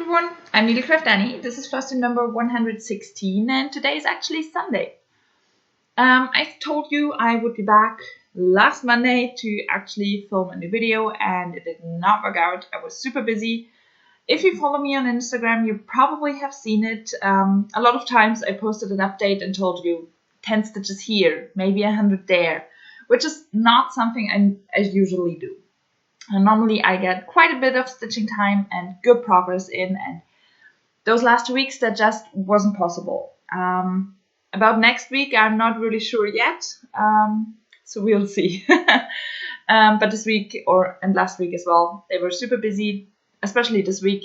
everyone, I'm Needlecraft Annie. This is flosstube number 116 and today is actually Sunday. I told you I would be back last Monday to actually film a new video and it did not work out. I was super busy. If you follow me on Instagram, you probably have seen it. A lot of times I posted an update and told you 10 stitches here, maybe 100 there, which is not something I usually do. And normally I get quite a bit of stitching time and good progress in, and those last 2 weeks that just wasn't possible. About next week I'm not really sure yet, so we'll see. But this week and last week as well, they were super busy, especially this week.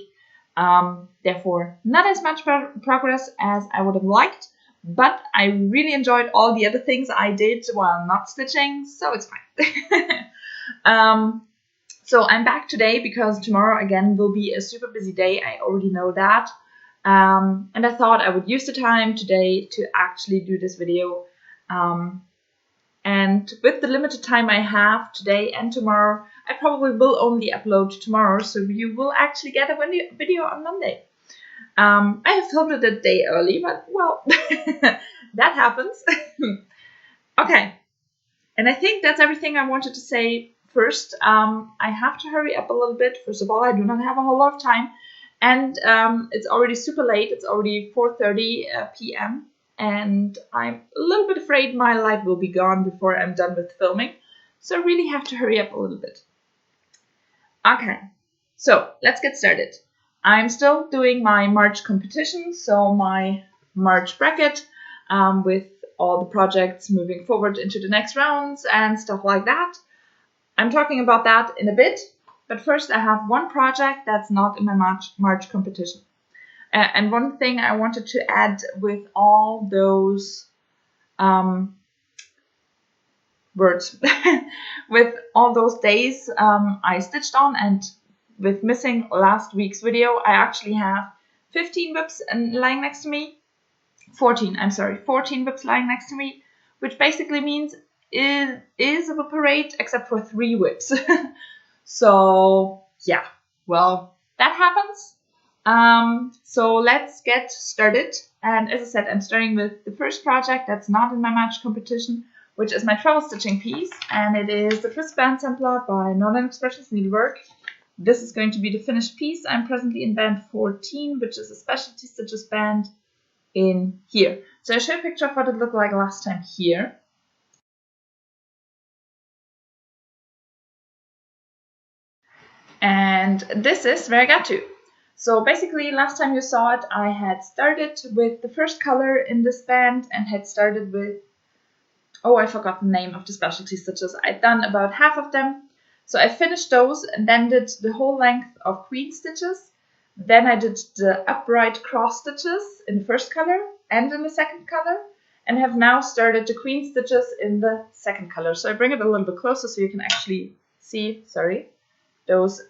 Therefore not as much progress as I would have liked, but I really enjoyed all the other things I did while not stitching, so it's fine. So I'm back today because tomorrow again will be a super busy day. I already know that. And I thought I would use the time today to actually do this video. And with the limited time I have today and tomorrow, I probably will only upload tomorrow, so you will actually get a video on Monday. I have filmed it a day early, but well, that happens. Okay, and I think that's everything I wanted to say. First, I have to hurry up a little bit. First of all, I do not have a whole lot of time. And it's already super late. It's already 4:30 p.m. And I'm a little bit afraid my light will be gone before I'm done with filming. So I really have to hurry up a little bit. Okay, so let's get started. I'm still doing my March competition. So my March bracket with all the projects moving forward into the next rounds and stuff like that. I'm talking about that in a bit, but first I have one project that's not in my March competition. And one thing I wanted to add with all those words, with all those days I stitched on, and with missing last week's video, I actually have 15 whips lying next to me. 14 whips lying next to me, which basically means is of a parade except for 3 whips. So yeah, well, that happens. So let's get started. And as I said, I'm starting with the first project that's not in my March competition, which is my travel stitching piece, and it is the first band sampler by Northern Expressions Needlework. This is going to be the finished piece. I'm presently in band 14, which is a specialty stitches band in here. So I'll show you a picture of what it looked like last time here. And this is where I got to. So basically, last time you saw it, I had started with the first color in this band and had started with, oh, I forgot the name of the specialty stitches. I'd done about half of them. So I finished those and then did the whole length of queen stitches. Then I did the upright cross stitches in the first color and in the second color, and have now started the queen stitches in the second color. So I bring it a little bit closer so you can actually see, those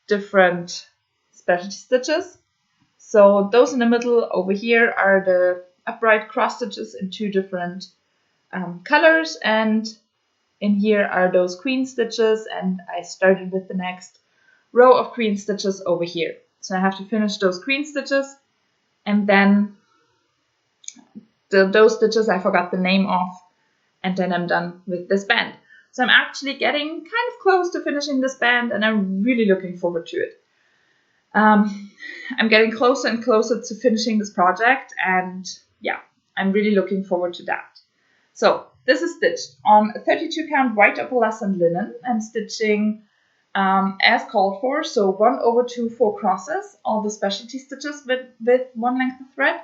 different specialty stitches. So those in the middle over here are the upright cross stitches in 2 different colors, and in here are those queen stitches, and I started with the next row of queen stitches over here. So I have to finish those queen stitches, and then those stitches I forgot the name of, and then I'm done with this band. So I'm actually getting kind of close to finishing this band, and I'm really looking forward to it. I'm getting closer and closer to finishing this project, and yeah, I'm really looking forward to that. So this is stitched on a 32 count white opalescent linen. I'm stitching as called for, so 1/2 4 crosses, all the specialty stitches with 1 length of thread,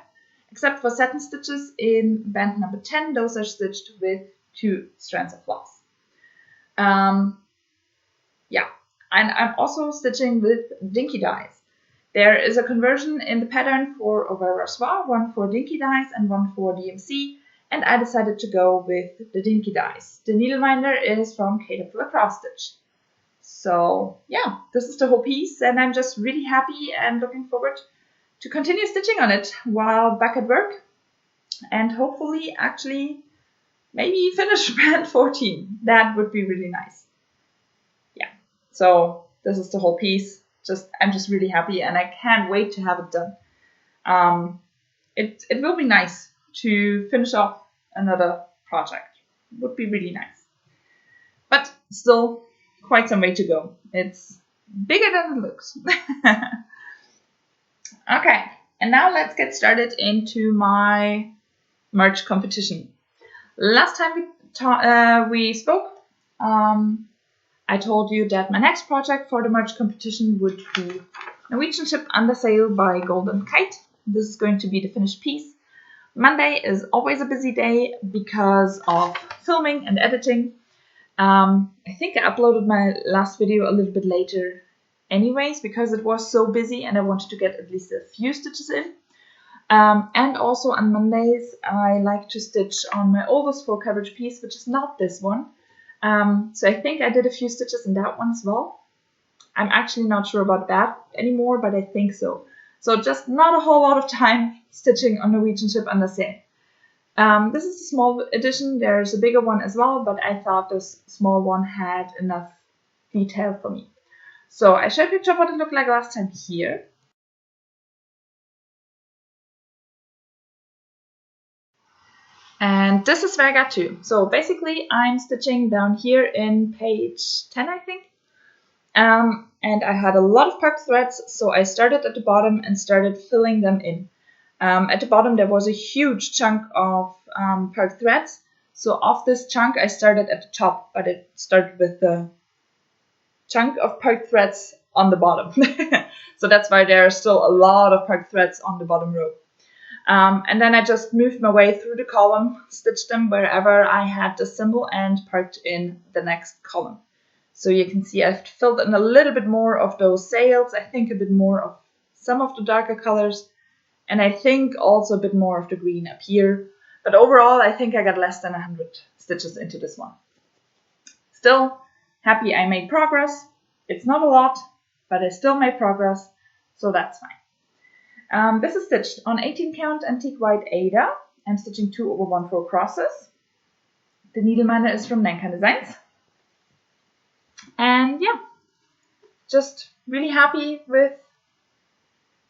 except for satin stitches in band number 10. Those are stitched with 2 strands of floss. Yeah, and I'm also stitching with dinky dies. There is a conversion in the pattern for Over Soie, one for dinky dies and one for DMC, and I decided to go with the dinky dies. The needleminder is from Caterpillar Cross Stitch. So yeah, this is the whole piece, and I'm just really happy and looking forward to continue stitching on it while back at work, and hopefully actually maybe finish band 14. That would be really nice. Yeah, so this is the whole piece. I'm just really happy, and I can't wait to have it done. It will be nice to finish off another project. Would be really nice. But still quite some way to go. It's bigger than it looks. Okay, and now let's get started into my merch competition. Last time we spoke, I told you that my next project for the merch competition would be Norwegian ship under sail by Golden Kite. This is going to be the finished piece. Monday is always a busy day because of filming and editing. I think I uploaded my last video a little bit later anyways because it was so busy and I wanted to get at least a few stitches in. And also on Mondays I like to stitch on my oldest full coverage piece, which is not this one. So I think I did a few stitches in that one as well. I'm actually not sure about that anymore, but I think so. So just not a whole lot of time stitching on Norwegian ship under sail. This is a small edition. There's a bigger one as well, but I thought this small one had enough detail for me. So I showed a picture of what it looked like last time here. And this is where I got to. So basically I'm stitching down here in page 10, I think. And I had a lot of park threads, so I started at the bottom and started filling them in. At the bottom there was a huge chunk of park threads, so of this chunk I started at the top, but it started with the chunk of park threads on the bottom. So that's why there are still a lot of park threads on the bottom row. And then I just moved my way through the column, stitched them wherever I had the symbol and parked in the next column. So you can see I've filled in a little bit more of those sails, I think a bit more of some of the darker colors, and I think also a bit more of the green up here. But overall I think I got less than 100 stitches into this one. Still happy I made progress. It's not a lot, but I still made progress, so that's fine. This is stitched on 18 count antique white Ada. I'm stitching 2/1/4 crosses. The needleminder is from Nenka Designs. And yeah, just really happy with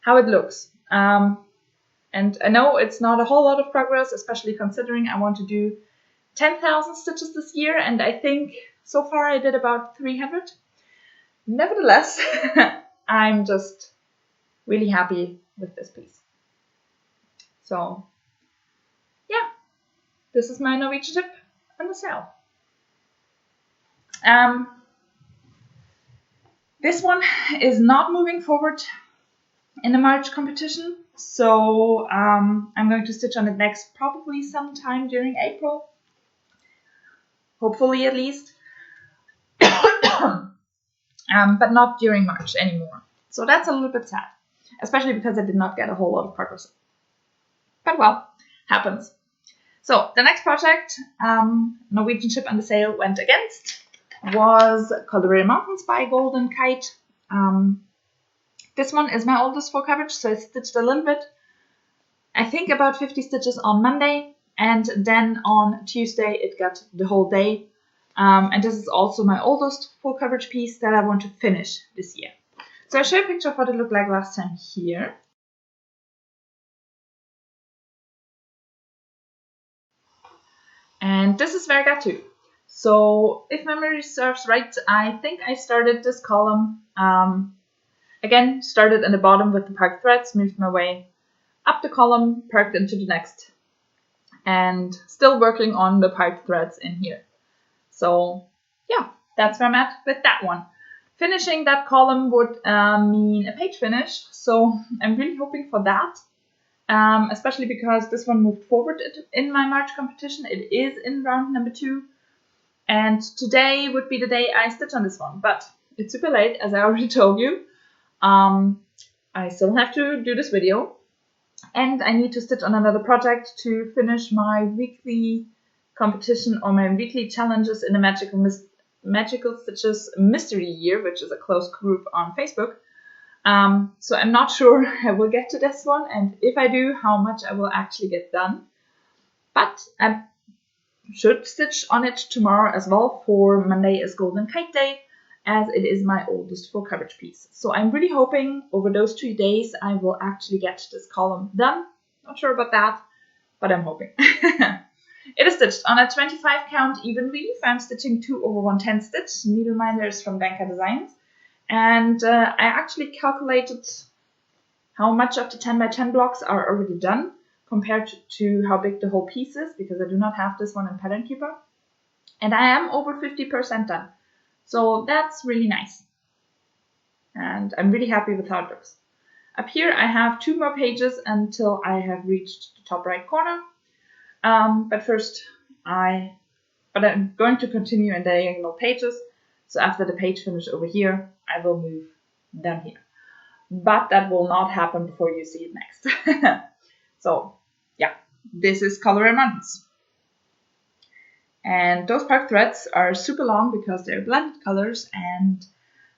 how it looks. And I know it's not a whole lot of progress, especially considering I want to do 10,000 stitches this year, and I think so far I did about 300. Nevertheless, I'm just really happy with this piece. So yeah, this is my Norwegian ship under sail. This one is not moving forward in the March competition, so I'm going to stitch on it next, probably sometime during April, hopefully at least, but not during March anymore. So that's a little bit sad, especially because I did not get a whole lot of progress. But well, happens. So the next project Norwegian ship under sail went against was Colorado Mountains by Golden Kite. This one is my oldest full coverage, so I stitched a little bit. I think about 50 stitches on Monday, and then on Tuesday it got the whole day. And this is also my oldest full coverage piece that I want to finish this year. So I show a picture of what it looked like last time here. And this is where I got to. So if memory serves right, I think I started this column, again, started in the bottom with the parked threads, moved my way up the column, parked into the next, and still working on the parked threads in here. So yeah, that's where I'm at with that one. Finishing that column would mean a page finish, so I'm really hoping for that. Especially because this one moved forward in my March competition. It is in round number 2. And today would be the day I stitch on this one. But it's super late, as I already told you. I still have to do this video. And I need to stitch on another project to finish my weekly competition or my weekly challenges in the Magical Stitches Mystery Year, which is a closed group on Facebook. So I'm not sure I will get to this one, and if I do, how much I will actually get done. But I should stitch on it tomorrow as well, for Monday is Golden Kite Day, as it is my oldest full coverage piece. So I'm really hoping over those 2 days I will actually get this column done. Not sure about that, but I'm hoping. It is stitched on a 25 count even weave. I'm stitching 2/110 stitch, needleminders from Danka Designs. And I actually calculated how much of the 10 by 10 blocks are already done compared to how big the whole piece is, because I do not have this one in Pattern Keeper. And I am over 50% done. So that's really nice. And I'm really happy with how it looks. Up here I have 2 more pages until I have reached the top right corner. But first I'm going to continue in diagonal pages. So after the page finish over here, I will move down here. But that will not happen before you see it next. So yeah, this is Color and Mountains. And those park threads are super long because they're blended colors, and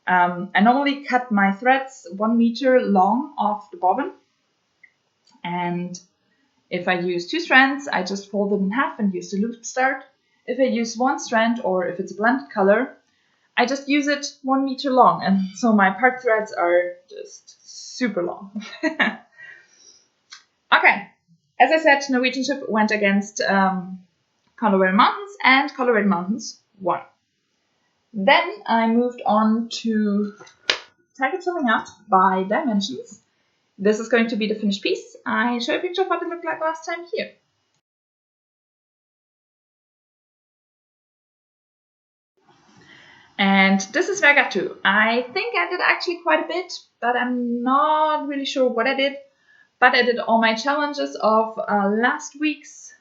I normally cut my threads 1 meter long off the bobbin. And if I use 2 strands, I just fold them in half and use the loop start. If I use 1 strand, or if it's a blended color, I just use it 1 meter long. And so my park threads are just super long. Okay, as I said, Norwegian ship went against Colorado Mountains and Colorado Mountains won. Then I moved on to Tiger Filling Out by Dimensions. This is going to be the finished piece. I show a picture of what it looked like last time here. And this is where I got to. I think I did actually quite a bit, but I'm not really sure what I did. But I did all my challenges of last week's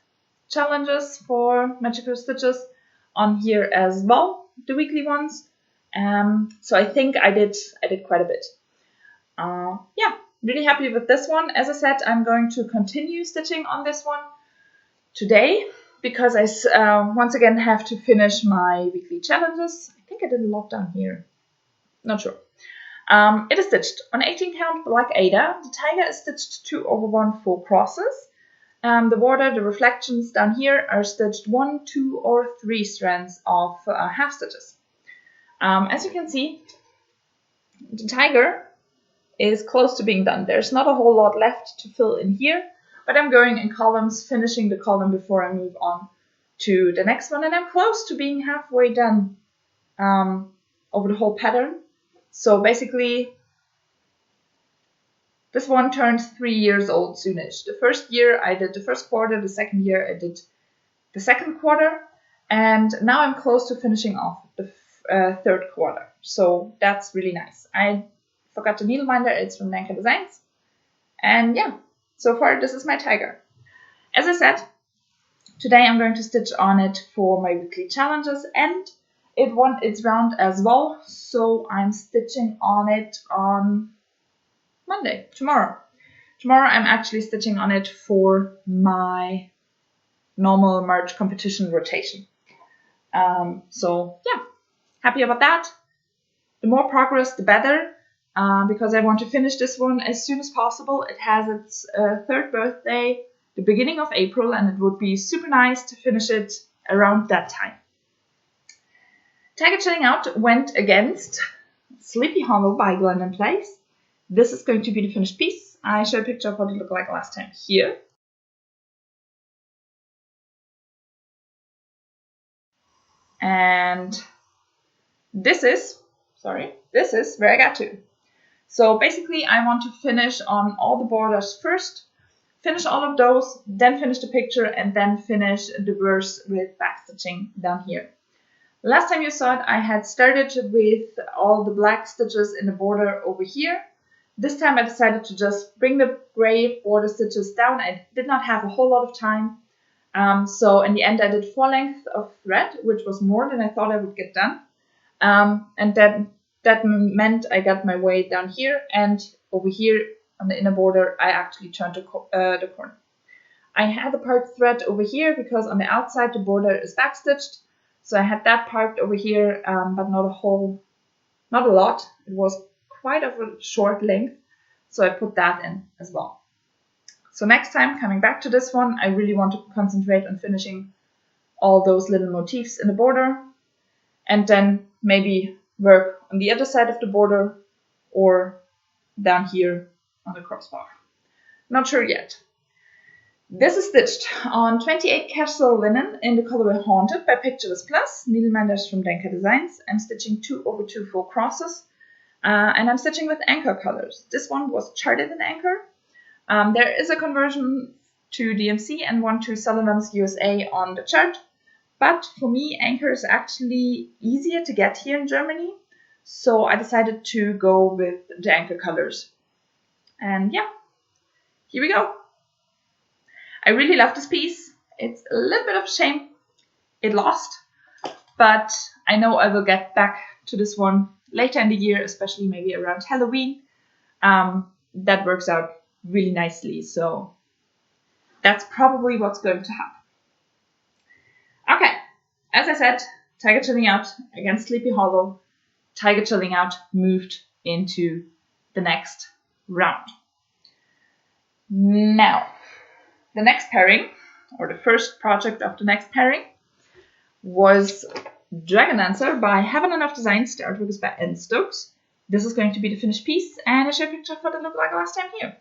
challenges for Magical Stitches on here as well, the weekly ones. So I think I did quite a bit. Yeah, really happy with this one. As I said, I'm going to continue stitching on this one today because I once again have to finish my weekly challenges. I think I did a lot down here. Not sure. It is stitched on 18 count Black Ada. The tiger is stitched 2/1 full crosses. The border, the reflections down here are stitched 1, 2, or 3 strands of half stitches. As you can see, the tiger is close to being done. There's not a whole lot left to fill in here, but I'm going in columns, finishing the column before I move on to the next one, and I'm close to being halfway done over the whole pattern. So basically, this one turns 3 years old soonish. The first year I did the first quarter, the second year I did the second quarter, and now I'm close to finishing off the third quarter. So that's really nice. I forgot the needle minder, it's from Danka Designs. And yeah, so far this is my tiger. As I said, today I'm going to stitch on it for my weekly challenges, and it won its round as well, so I'm stitching on it on Monday, tomorrow. Tomorrow I'm actually stitching on it for my normal March competition rotation. So yeah, happy about that. The more progress, the better, because I want to finish this one as soon as possible. It has its 3rd birthday, the beginning of April, and it would be super nice to finish it around that time. Tiger Chilling Out went against Sleepy Hollow by Glendon Place. This is going to be the finished piece. I show a picture of what it looked like last time here. And this is where I got to. So basically I want to finish on all the borders first, finish all of those, then finish the picture, and then finish the verse with backstitching down here. Last time you saw it, I had started with all the black stitches in the border over here. This time I decided to just bring the gray border stitches down. I did not have a whole lot of time. So in the end I did 4 lengths of thread, which was more than I thought I would get done. And that meant I got my way down here, and over here on the inner border I actually turned the corner. I had the part thread over here because on the outside the border is backstitched. So I had that part over here, but not a lot. It was quite of a short length, so I put that in as well. So next time, coming back to this one, I really want to concentrate on finishing all those little motifs in the border, and then maybe work on the other side of the border or down here on the crossbar. Not sure yet. This is stitched on 28 casual linen in the colorway Haunted by Pictureless Plus, needleminders from Denka Designs. I'm stitching 2/2 full crosses, and I'm stitching with anchor colors. This one was charted in anchor. There is a conversion to DMC and one to Sullivan's USA on the chart, but for me, anchor is actually easier to get here in Germany, so I decided to go with the anchor colors. And yeah, here we go. I really love this piece. It's a little bit of a shame it lost, but I know I will get back to this one later in the year, especially maybe around Halloween. That works out really nicely, so that's probably what's going to happen. Okay, as I said, Tiger Chilling Out against Sleepy Hollow. Tiger Chilling Out moved into the next round. Now, the next pairing, or the first project of the next pairing, was Dragon Dancer by Heaven Enough Designs. The artwork is by N. Stokes. This is going to be the finished piece, and I show a picture of what it looked like last time here.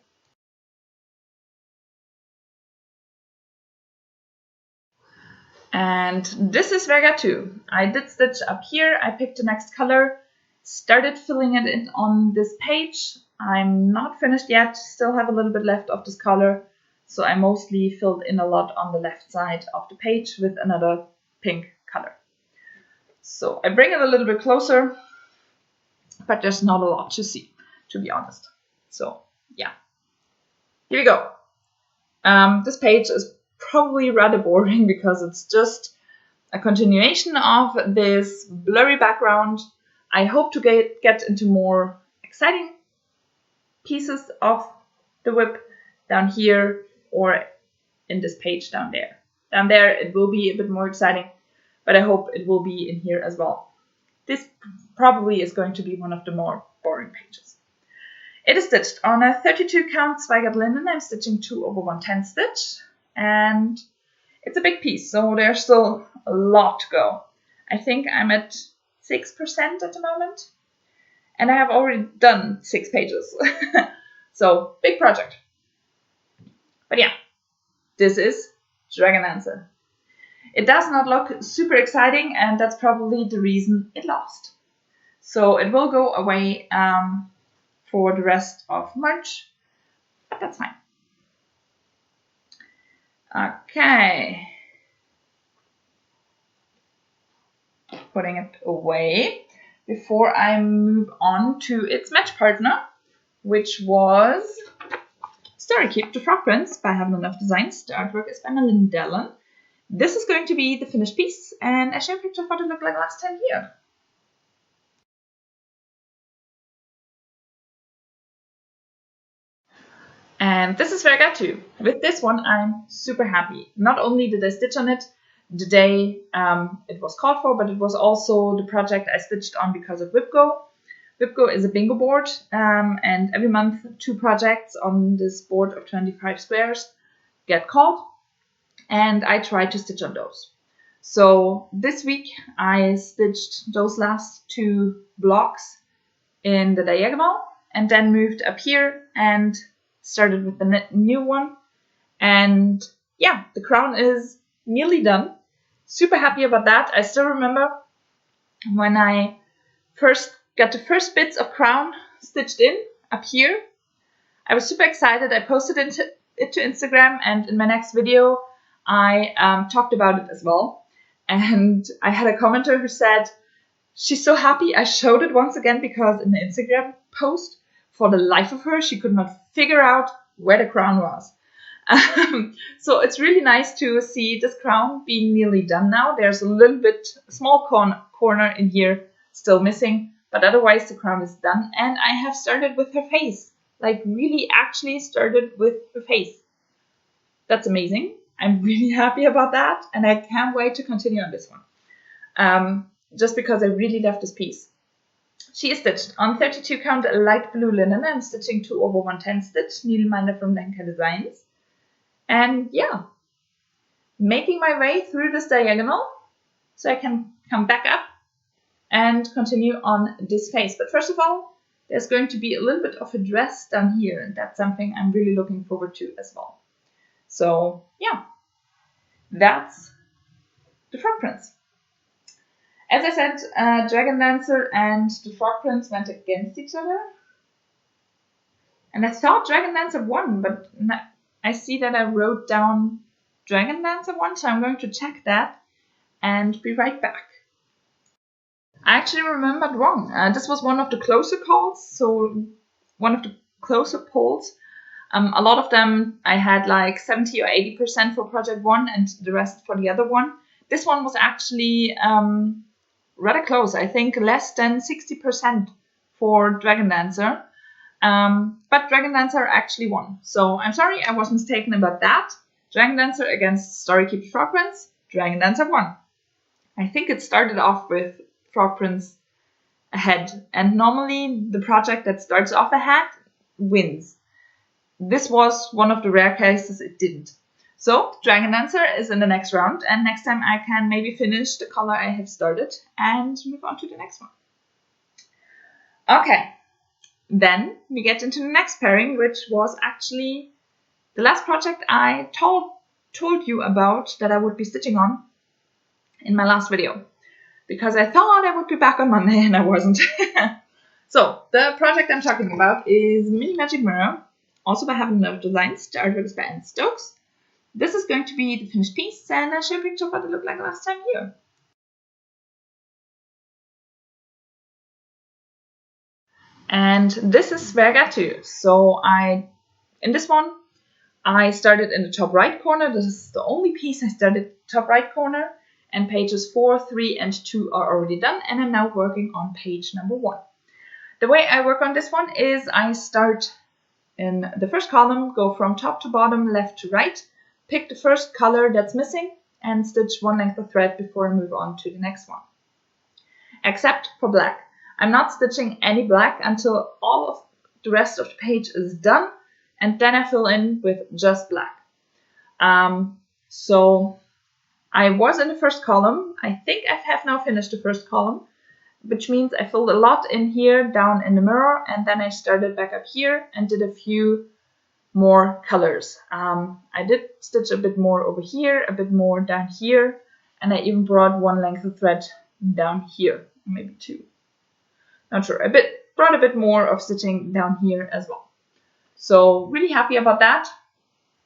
And this is Vega 2. I did stitch up here. I picked the next color, started filling it in on this page. I'm not finished yet, still have a little bit left of this color. So I mostly filled in a lot on the left side of the page with another pink color. So I bring it a little bit closer, but there's not a lot to see, to be honest. So yeah, here we go. This page is probably rather boring because it's just a continuation of this blurry background. I hope to get into more exciting pieces of the whip down here or in this page down there. Down there it will be a bit more exciting, but I hope it will be in here as well. This probably is going to be one of the more boring pages. It is stitched on a 32 count Zweigart linen. I'm stitching 2/110 stitch, and it's a big piece, so there's still a lot to go. I think I'm at 6% at the moment, and I have already done 6 pages. So big project. But yeah, this is Dragon Dancer. It does not look super exciting, and that's probably the reason it lost. So it will go away for the rest of March, but that's fine. Okay. Putting it away before I move on to its match partner, which was Story Keep the Frog Prince by Heaven Enough Designs. The artwork is by Melinda Dallin. This is going to be the finished piece, and I show a picture of what it looked like last time here. And this is where I got to. With this one, I'm super happy. Not only did I stitch on it the day it was called for, but it was also the project I stitched on because of WhipGo. WhipGo is a bingo board, and every month 2 projects on this board of 25 squares get called, and I try to stitch on those. So this week I stitched those last 2 blocks in the diagonal, and then moved up here and started with the new one. And yeah, the crown is nearly done. Super happy about that. I still remember when I first got the first bits of crown stitched in up here. I was super excited. I posted it to Instagram, and in my next video I talked about it as well. And I had a commenter who said she's so happy I showed it once again, because in the Instagram post, for the life of her, she could not figure out where the crown was. So it's really nice to see this crown being nearly done now. There's a little bit, a small corner in here still missing, but otherwise the crown is done. And I have started with her face, like really actually started with her face. That's amazing. I'm really happy about that, and I can't wait to continue on this one. Just because I really love this piece. She is stitched on 32 count light blue linen. I'm stitching 2/110 stitch, needleminder from Denka Designs. And yeah, making my way through this diagonal so I can come back up and continue on this face. But first of all, there's going to be a little bit of a dress down here, and that's something I'm really looking forward to as well. So yeah, that's the Frog Prince. As I said, Dragon Dancer and the Frog Prince went against each other. And I thought Dragon Dancer won, but I see that I wrote down Dragon Dancer won, so I'm going to check that and be right back. I actually remembered wrong. This was one of the closer calls, so one of the closer polls. A lot of them I had like 70 or 80% for project one and the rest for the other one. This one was actually rather close. I think less than 60% for Dragon Dancer. But Dragon Dancer actually won. So I'm sorry I was mistaken about that. Dragon Dancer against Story Keeper Frog Prince. Dragon Dancer won. I think it started off with Frog Prince ahead. And normally the project that starts off ahead wins. This was one of the rare cases it didn't. So Dragon Dancer is in the next round, and next time I can maybe finish the color I have started and move on to the next one. Okay, then we get into the next pairing, which was actually the last project I told you about that I would be stitching on in my last video, because I thought I would be back on Monday and I wasn't. So the project I'm talking about is Mini Magic Mirror, also by Heaven of Designs. The artwork is by Anne Stokes. This is going to be the finished piece, and I'll show you a picture of what it looked like last time here. And this is where I got to. So in this one, I started in the top right corner. This is the only piece I started top right corner, and pages 4, 3, and 2 are already done, and I'm now working on page number 1. The way I work on this one is I start in the first column, go from top to bottom, left to right, pick the first color that's missing, and stitch one length of thread before I move on to the next one. Except for black. I'm not stitching any black until all of the rest of the page is done, and then I fill in with just black. So I was in the first column. I think I have now finished the first column, which means I filled a lot in here down in the mirror, and then I started back up here and did a few more colors. I did stitch a bit more over here, a bit more down here, and I even brought one length of thread down here, maybe 2. Not sure. Brought a bit more of stitching down here as well. So really happy about that.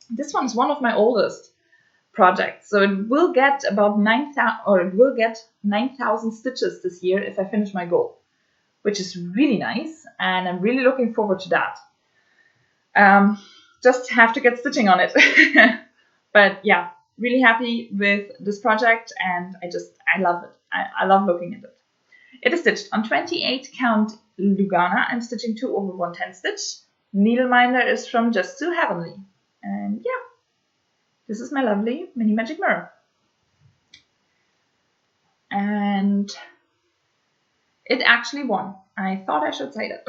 This one is one of my oldest projects, so it will get about 9,000 stitches this year if I finish my goal, which is really nice, and I'm really looking forward to that. Just have to get stitching on it. But yeah, really happy with this project, and I love it. I love looking at it. It is stitched on 28 count Lugana. I'm stitching 2 over 110 stitch. Needleminder is from Just So Heavenly. And yeah, this is my lovely Mini Magic Mirror. And it actually won. I thought I should say that.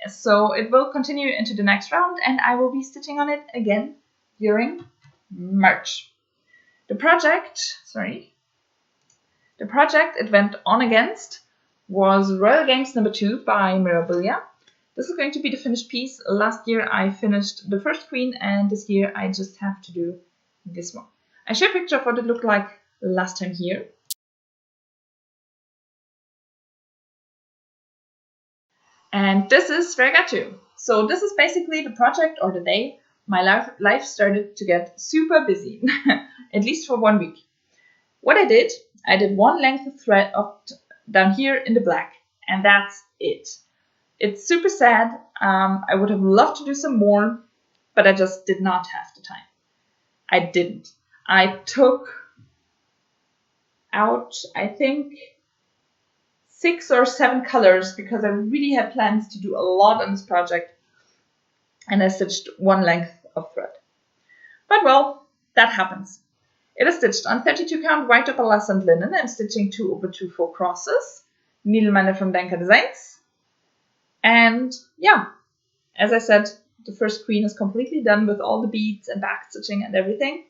So it will continue into the next round, and I will be stitching on it again during March. The project it went on against was Royal Games number 2 by Mirabilia. This is going to be the finished piece. Last year I finished the first queen, and this year I just have to do this one. I show a picture of what it looked like last time here. And this is where I got to. So this is basically the project or the day my life started to get super busy, at least for 1 week. What I did one length of thread down here in the black, and that's it. It's super sad. I would have loved to do some more, but I just did not have the time. I didn't. I took out, I think, 6 or 7 colors because I really had plans to do a lot on this project, and I stitched 1 length of thread. But well, that happens. It is stitched on 32 count white opalescent and linen. I'm stitching 2 over 2 4 crosses. Needleminder from Denka Designs. And yeah, as I said, the first queen is completely done with all the beads and back stitching and everything.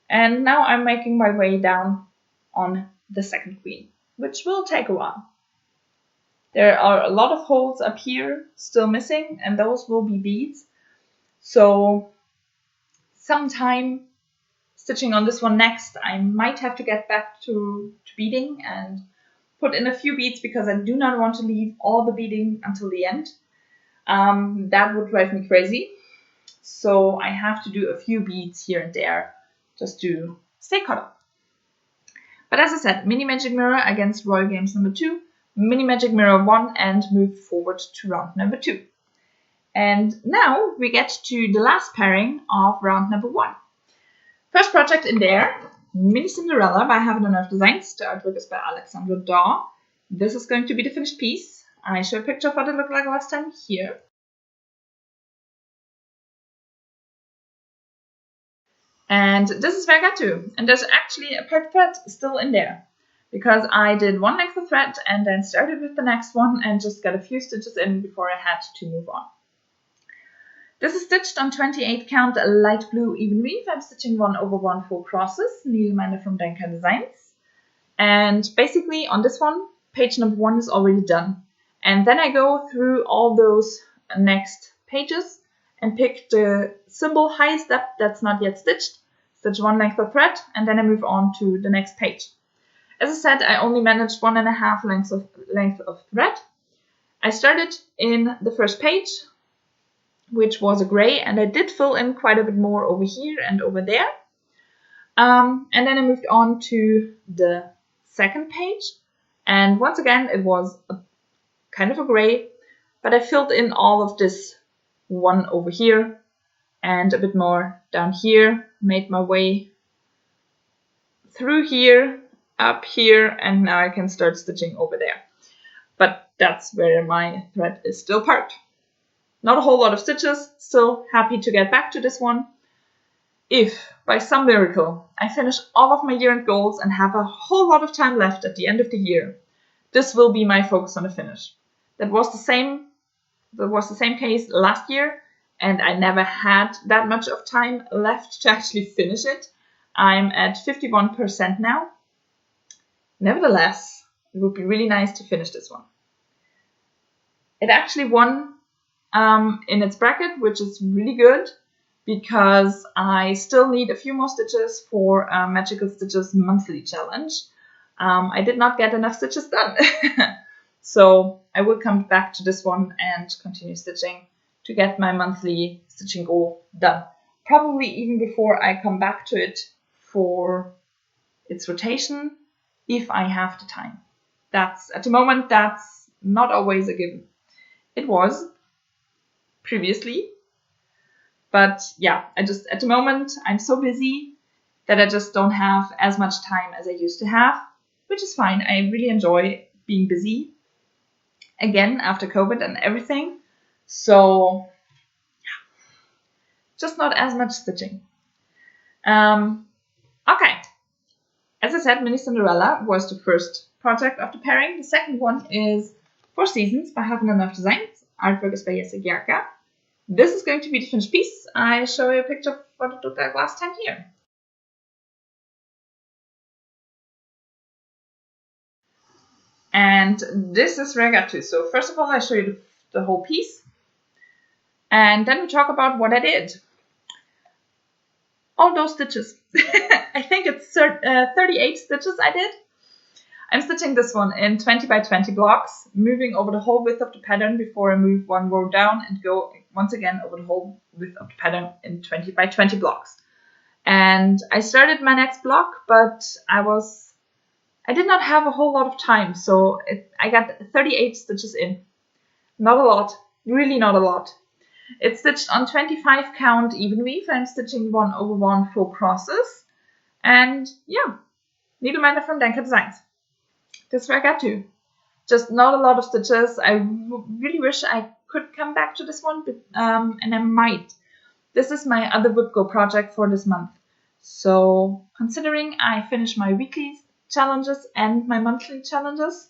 And now I'm making my way down on the second queen. which will take a while. There are a lot of holes up here still missing, and those will be beads. So sometime stitching on this one next, I might have to get back to beading and put in a few beads because I do not want to leave all the beading until the end. That would drive me crazy. So I have to do a few beads here and there just to stay caught up. But as I said, Mini Magic Mirror against Royal Games number 2, Mini Magic Mirror 1, and move forward to round number 2. And now we get to the last pairing of round number 1. First project in there, Mini Cinderella by Heaven and Earth Designs. The artwork is by Alexandra Daw. This is going to be the finished piece. I show a picture of what it looked like last time here. And this is where I got to. And there's actually a paired thread still in there, because I did one length of thread and then started with the next one and just got a few stitches in before I had to move on. This is stitched on 28 count light blue even weave. I'm stitching 1/1 full crosses, needleminder from Denker Designs. And basically on this one, page number 1 is already done. And then I go through all those next pages and pick the symbol highest up that's not yet stitched, stitch one length of thread, and then I move on to the next page. As I said, I only managed 1.5 length of thread. I started in the first page, which was a gray, and I did fill in quite a bit more over here and over there. And then I moved on to the second page, and once again it was kind of a gray, but I filled in all of this one over here and a bit more down here, made my way through here, up here, and now I can start stitching over there. But that's where my thread is still parked. Not a whole lot of stitches, still happy to get back to this one. If, by some miracle, I finish all of my year-end goals and have a whole lot of time left at the end of the year, this will be my focus on the finish. That was the same case last year, and I never had that much of time left to actually finish it. I'm at 51% now. Nevertheless, it would be really nice to finish this one. It actually won in its bracket, which is really good, because I still need a few more stitches for Magical Stitches monthly challenge. I did not get enough stitches done. So I will come back to this one and continue stitching to get my monthly stitching goal done. Probably even before I come back to it for its rotation, if I have the time. That's, at the moment, that's not always a given. It was previously, but yeah, at the moment, I'm so busy that I just don't have as much time as I used to have, which is fine. I really enjoy being busy again after COVID and everything. So yeah, just not as much stitching. Okay. As I said, Mini Cinderella was the first project of the pairing. The second one is 4 Seasons by Heaven and Earth Designs. Artwork is by Jesse Gjerka. This is going to be the finished piece. I show you a picture of what it looked like last time here. And this is where I got to. So first of all, I show you the whole piece. And then we talk about what I did. All those stitches. I think it's 38 stitches I did. I'm stitching this one in 20 by 20 blocks, moving over the whole width of the pattern before I move one row down and go once again over the whole width of the pattern in 20 by 20 blocks. And I started my next block, but I did not have a whole lot of time, so I got 38 stitches in. Not a lot, really not a lot. It's stitched on 25 count even weave. I'm stitching 1/1 full crosses. And yeah, needleminder from Denker Designs. That's where I got to. Just not a lot of stitches. I really wish I could come back to this one, but, and I might. This is my other WIPGO project for this month. So considering I finish my weekly challenges and my monthly challenges,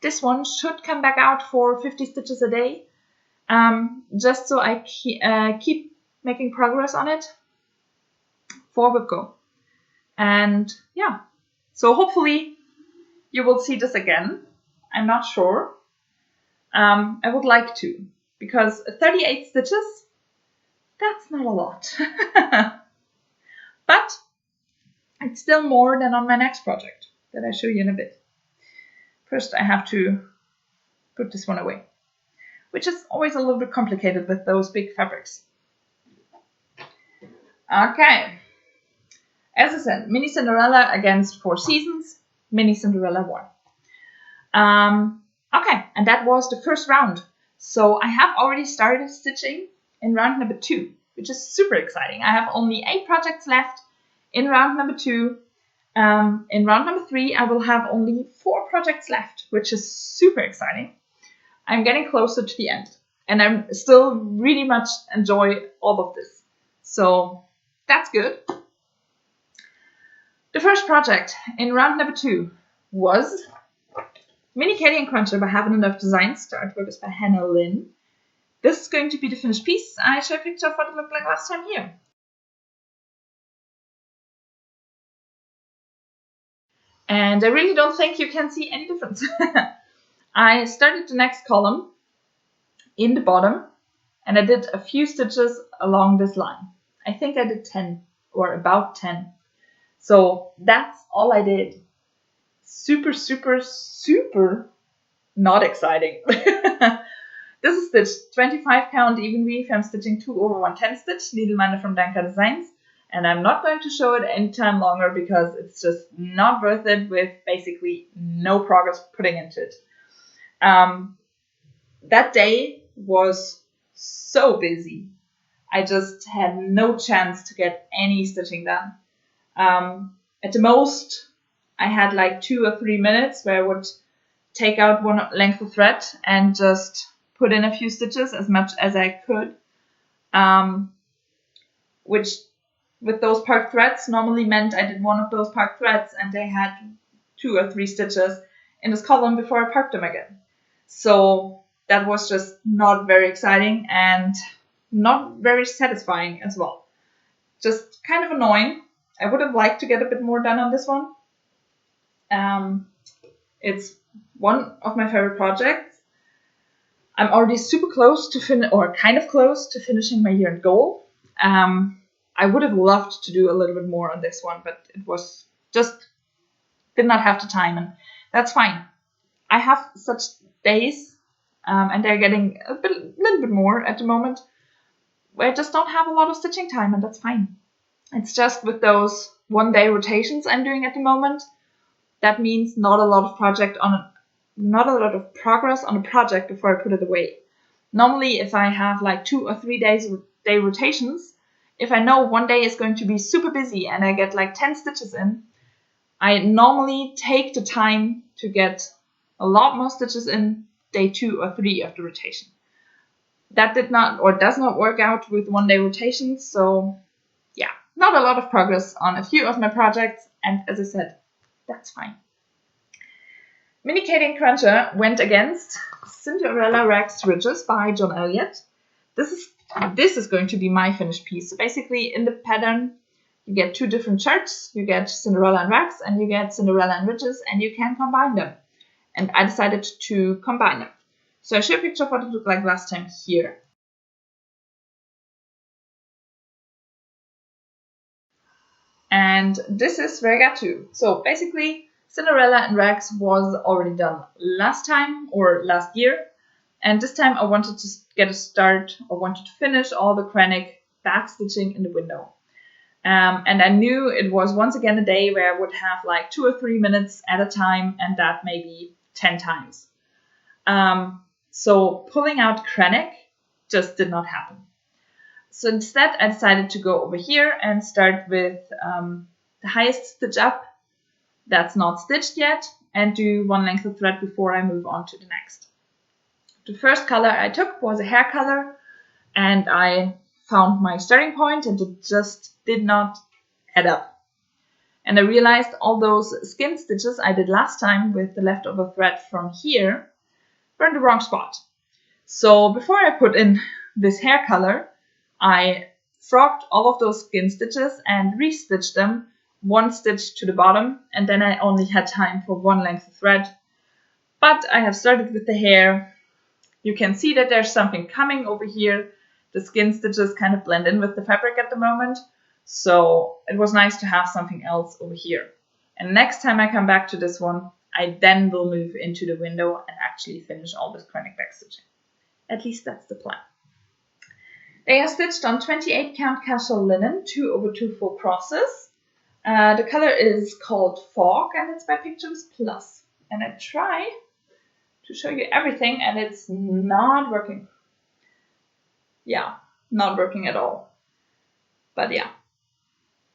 this one should come back out for 50 stitches a day. Just so I keep making progress on it for WIPGO. And yeah, so hopefully you will see this again. I'm not sure. I would like to, because 38 stitches, that's not a lot. But it's still more than on my next project that I show you in a bit. First, I have to put this one away, which is always a little bit complicated with those big fabrics. Okay. As I said, Mini Cinderella against Four Seasons, Mini Cinderella won. Okay, and that was the first round. So I have already started stitching in round number 2, which is super exciting. I have only 8 projects left in round number 2. In round number 3, I will have only 4 projects left, which is super exciting. I'm getting closer to the end, and I still really much enjoy all of this. So that's good. The first project in round number 2 was Mini Katie and Cruncher by Haven't Enough Designs. The artwork is by Hannah Lynn. This is going to be the finished piece. I showed a picture of what it looked like last time here. And I really don't think you can see any difference. I started the next column in the bottom, and I did a few stitches along this line. I think I did 10 or about 10. So that's all I did. Super, super, super not exciting. This is stitched 25 count even weave. I'm stitching 2 over 110 stitch, needleminder from Danka Designs. And I'm not going to show it any time longer because it's just not worth it with basically no progress putting into it. That day was so busy. I just had no chance to get any stitching done. At the most, I had like 2 or 3 minutes where I would take out one length of thread and just put in a few stitches as much as I could, which with those parked threads normally meant I did one of those parked threads and they had 2 or 3 stitches in this column before I parked them again. So that was just not very exciting and not very satisfying as well. Just kind of annoying. I would have liked to get a bit more done on this one. It's one of my favorite projects. I'm already super close to kind of close to finishing my year-end goal. I would have loved to do a little bit more on this one, but it was just did not have the time, and that's fine. I have such days, and they're getting a little bit more at the moment, where I just don't have a lot of stitching time, and that's fine. It's just with those one-day rotations I'm doing at the moment, that means not a lot of progress on a project before I put it away. Normally, if I have like 2 or 3 day rotations, if I know one day is going to be super busy and I get like 10 stitches in, I normally take the time to get a lot more stitches in day 2 or 3 of the rotation. That did not or does not work out with one-day rotations, so yeah, not a lot of progress on a few of my projects, and as I said, that's fine. Mini Katie and Cruncher went against Cinderella Rags to Riches by John Elliott. This is going to be my finished piece. So basically in the pattern, you get 2 different charts. You get Cinderella and Rags and you get Cinderella and Riches, and you can combine them. And I decided to combine them. So I show a picture of what it looked like last time here. And this is where I got to. So basically, Cinderella and Rags was already done last time or last year. And this time I wanted to get a start or wanted to finish all the Krennic back stitching in the window. And I knew it was once again a day where I would have like 2 or 3 minutes at a time, and that maybe 10 times. So pulling out Krennic just did not happen. So instead I decided to go over here and start with the highest stitch up that's not stitched yet, and do 1 length of thread before I move on to the next. The first color I took was a hair color, and I found my starting point and it just did not add up. And I realized all those skin stitches I did last time with the leftover thread from here were in the wrong spot. So before I put in this hair color, I frogged all of those skin stitches and re-stitched them one stitch to the bottom, and then I only had time for one length of thread. But I have started with the hair. You can see that there's something coming over here. The skin stitches kind of blend in with the fabric at the moment, so it was nice to have something else over here. And next time I come back to this one, I then will move into the window and actually finish all this chronic back stitching. At least that's the plan. They are stitched on 28 count casual linen, 2/2 full crosses. The color is called Fog, and it's by Pictures Plus. And I try to show you everything, and it's not working. Yeah, not working at all. But yeah,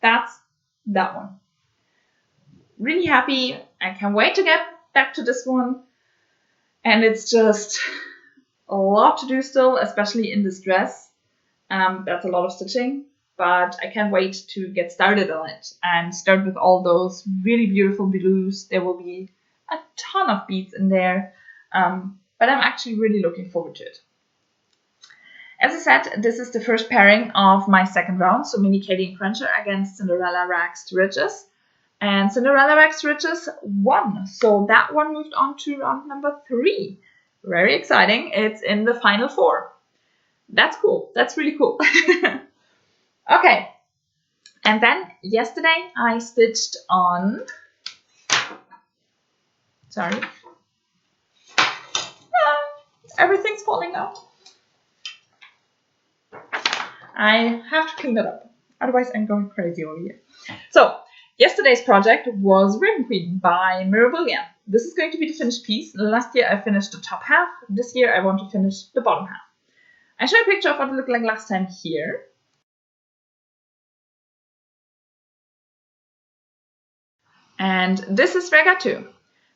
that's that one. Really happy. I can't wait to get back to this one. And it's just a lot to do still, especially in this dress. That's a lot of stitching, but I can't wait to get started on it and start with all those really beautiful blues. There will be a ton of beads in there, but I'm actually really looking forward to it. As I said, this is the first pairing of my second round, so Mini Katie and Cruncher against Cinderella Rags to Riches. And Cinderella Rags to Riches won, so that one moved on to round number 3. Very exciting. It's in the final 4. That's cool. That's really cool. Okay. And then yesterday I stitched on... Sorry. Everything's falling out. I have to clean that up. Otherwise I'm going crazy over here. So, yesterday's project was Raven Queen by Mirabilia. This is going to be the finished piece. Last year I finished the top half. This year I want to finish the bottom half. I show a picture of what it looked like last time here. And this is where I got to.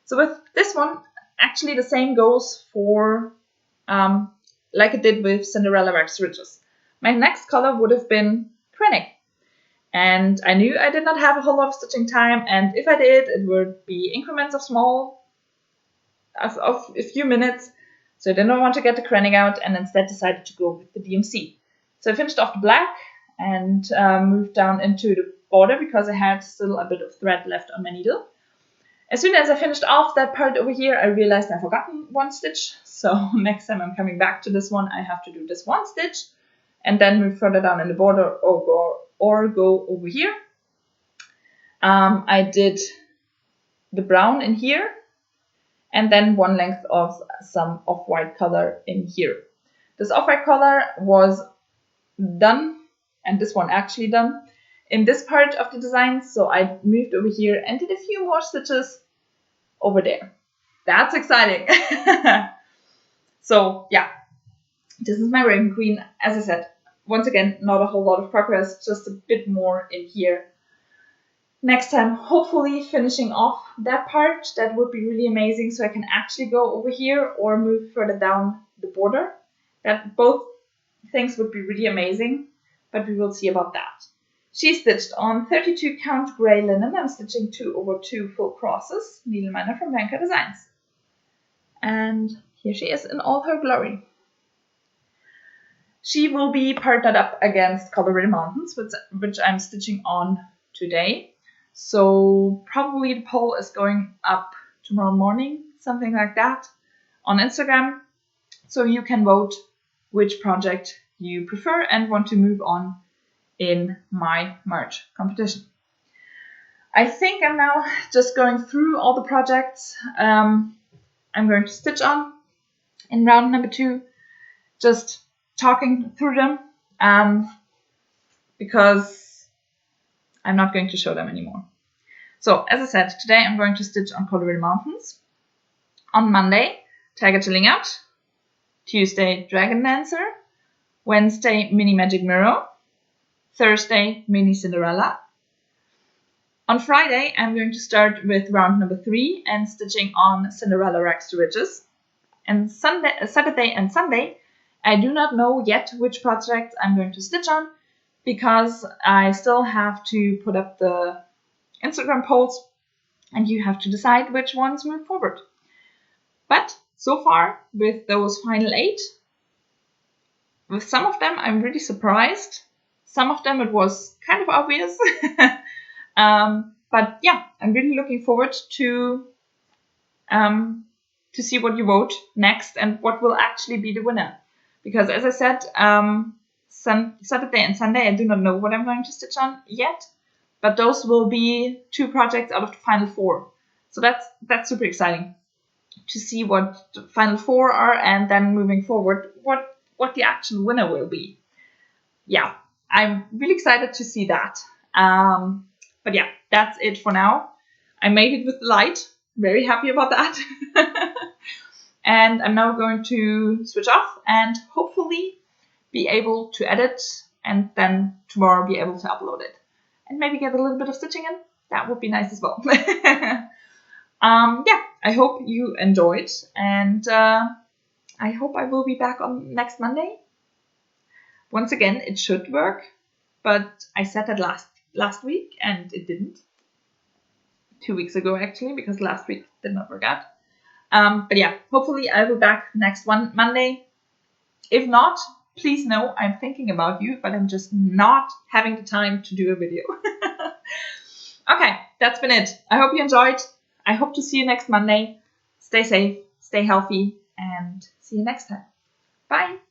So with this one, actually the same goes for, like it did with Cinderella Rags to Riches. My next color would have been Krennic. And I knew I did not have a whole lot of stitching time, and if I did, it would be increments of a few minutes. So I did not want to get the Krennic out, and instead decided to go with the DMC. So I finished off the black and moved down into the border because I had still a bit of thread left on my needle. As soon as I finished off that part over here, I realized I've forgotten one stitch. So next time I'm coming back to this one, I have to do this one stitch and then move further down in the border or go over here. I did the brown in here and then one length of some off-white color in here. This off-white color was done, and this one actually done, in this part of the design, so I moved over here and did a few more stitches over there. That's exciting. So yeah, this is my Raven Queen. As I said, once again, not a whole lot of progress, just a bit more in here. Next time, hopefully finishing off that part. That would be really amazing, so I can actually go over here or move further down the border. That both things would be really amazing, but we will see about that. She stitched on 32 count grey linen. I'm stitching 2/2 full crosses, needleminder from Blanca Designs. And here she is in all her glory. She will be partnered up against Colorado Mountains, which I'm stitching on today. So probably the poll is going up tomorrow morning, something like that, on Instagram. So you can vote which project you prefer and want to move on in my March competition. I think I'm now just going through all the projects I'm going to stitch on in round number 2, just talking through them because I'm not going to show them anymore. So as I said, today I'm going to stitch on Colorado Mountains. On Monday, Tiger Chilling Out. Tuesday, Dragon Dancer. Wednesday, Mini Magic Mirror. Thursday, Mini Cinderella. On Friday, I'm going to start with round number 3 and stitching on Cinderella Rags to Riches. And Saturday and Sunday, I do not know yet which project I'm going to stitch on because I still have to put up the Instagram polls and you have to decide which ones move forward. But so far, with those final 8, with some of them I'm really surprised. Some of them it was kind of obvious. But yeah, I'm really looking forward to see what you vote next and what will actually be the winner. Because as I said, Saturday and Sunday, I do not know what I'm going to stitch on yet, but those will be 2 projects out of the final 4. So that's super exciting to see what the final 4 are, and then moving forward, what the actual winner will be. Yeah, I'm really excited to see that. But yeah, that's it for now. I made it with the light. Very happy about that. And I'm now going to switch off and hopefully be able to edit and then tomorrow be able to upload it. And maybe get a little bit of stitching in. That would be nice as well. Yeah, I hope you enjoyed, and I hope I will be back on next Monday. Once again, it should work, but I said that last week and it didn't. 2 weeks ago actually, because last week did not work out. But yeah, hopefully I will be back next Monday. If not, please know I'm thinking about you, but I'm just not having the time to do a video. Okay, that's been it. I hope you enjoyed. I hope to see you next Monday. Stay safe, stay healthy, and see you next time. Bye.